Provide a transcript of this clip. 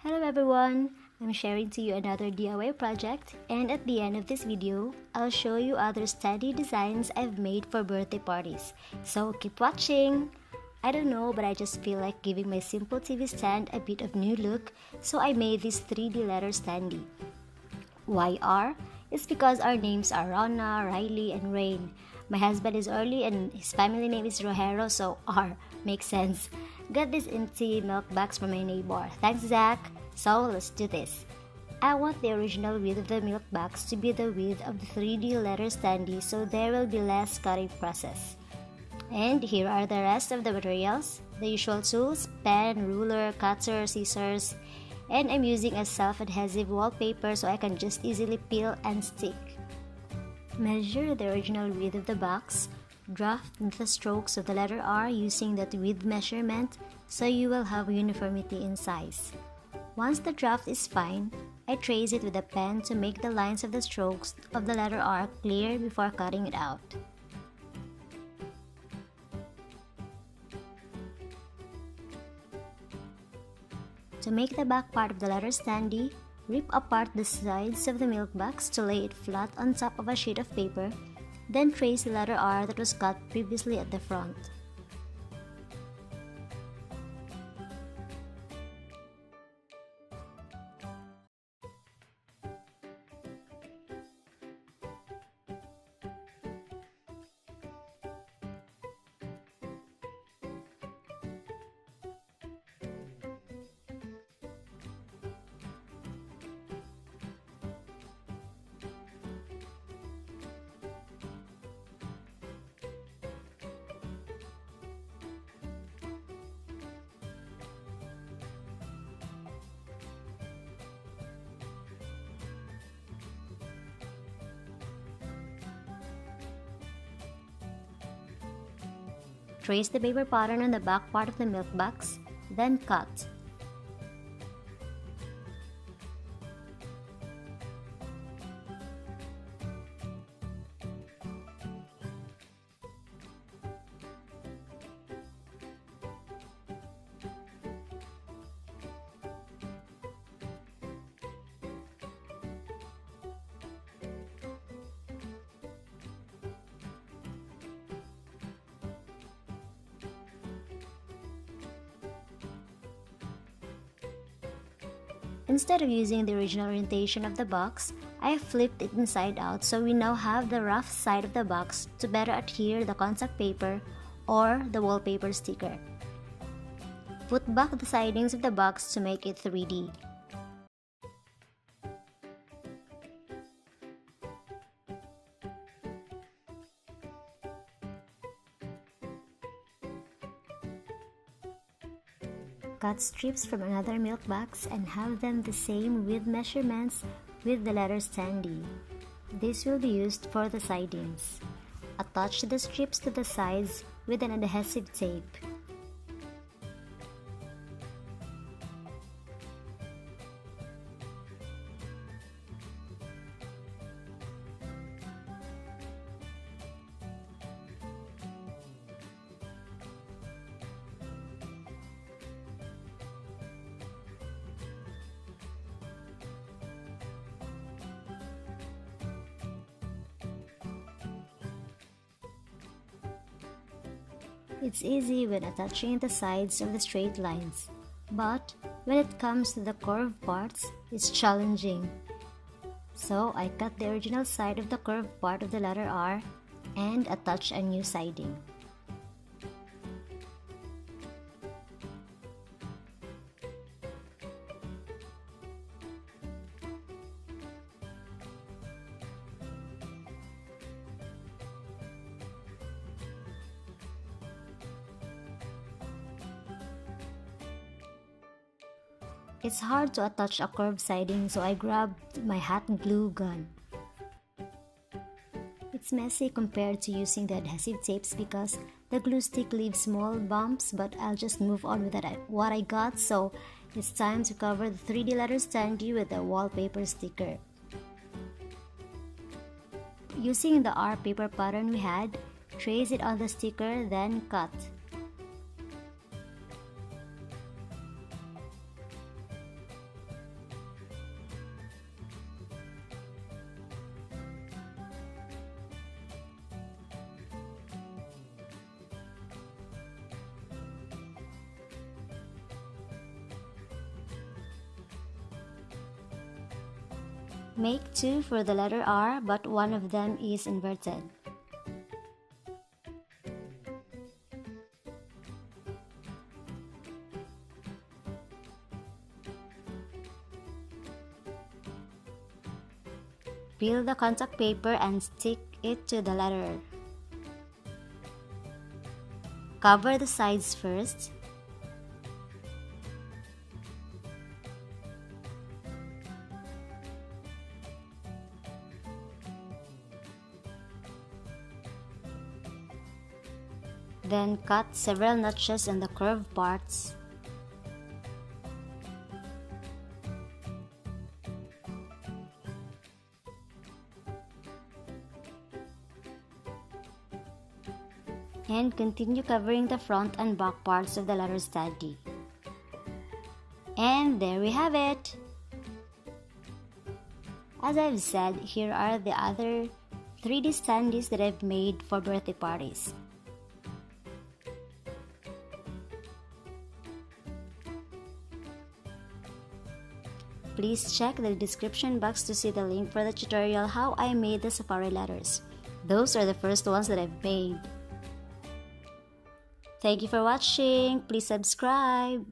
Hello everyone! I'm sharing to you another DIY project, and at the end of this video, I'll show you other Standee designs I've made for birthday parties. So keep watching! I don't know, but I just feel like giving my simple TV stand a bit of new look, so I made this 3D letter Standee. Why R? It's because our names are Rona, Riley, and Rain. My husband is Early and his family name is Rojero, so R makes sense. Got this empty milk box from my neighbor. Thanks, Zach. So let's do this. I want the original width of the milk box to be the width of the 3D letter Standee, so there will be less cutting process. And here are the rest of the materials. The usual tools: pen, ruler, cutter, scissors, and I'm using a self-adhesive wallpaper so I can just easily peel and stick. Measure the original width of the box. Draft the strokes of the letter R using that width measurement so you will have uniformity in size. Once the draft is fine, I trace it with a pen to make the lines of the strokes of the letter R clear before cutting it out. To make the back part of the letter Standee, rip apart the sides of the milk box to lay it flat on top of a sheet of paper, then trace the letter R that was cut previously at the front. Trace the paper pattern on the back part of the milk box, then cut. Instead of using the original orientation of the box, I have flipped it inside out so we now have the rough side of the box to better adhere the contact paper or the wallpaper sticker. Put back the sidings of the box to make it 3D. Cut strips from another milk box and have them the same width measurements with the letter Standee. This will be used for the sidings. Attach the strips to the sides with an adhesive tape. It's easy when attaching the sides of the straight lines, but when it comes to the curved parts, it's challenging. So I cut the original side of the curved part of the letter R and attach a new siding. It's hard to attach a curved siding, so I grabbed my hot glue gun. It's messy compared to using the adhesive tapes because the glue stick leaves small bumps, but I'll just move on with what I got, so it's time to cover the 3D letter Standee with a wallpaper sticker. Using the R paper pattern we had, trace it on the sticker, then cut. Make 2 for the letter R, but one of them is inverted. Peel the contact paper and stick it to the letter. Cover the sides first. Then cut several notches in the curved parts. And continue covering the front and back parts of the letter Standee. And there we have it! As I've said, here are the other 3D standees that I've made for birthday parties. Please check the description box to see the link for the tutorial how I made the safari letters. Those are the first ones that I've made. Thank you for watching. Please subscribe.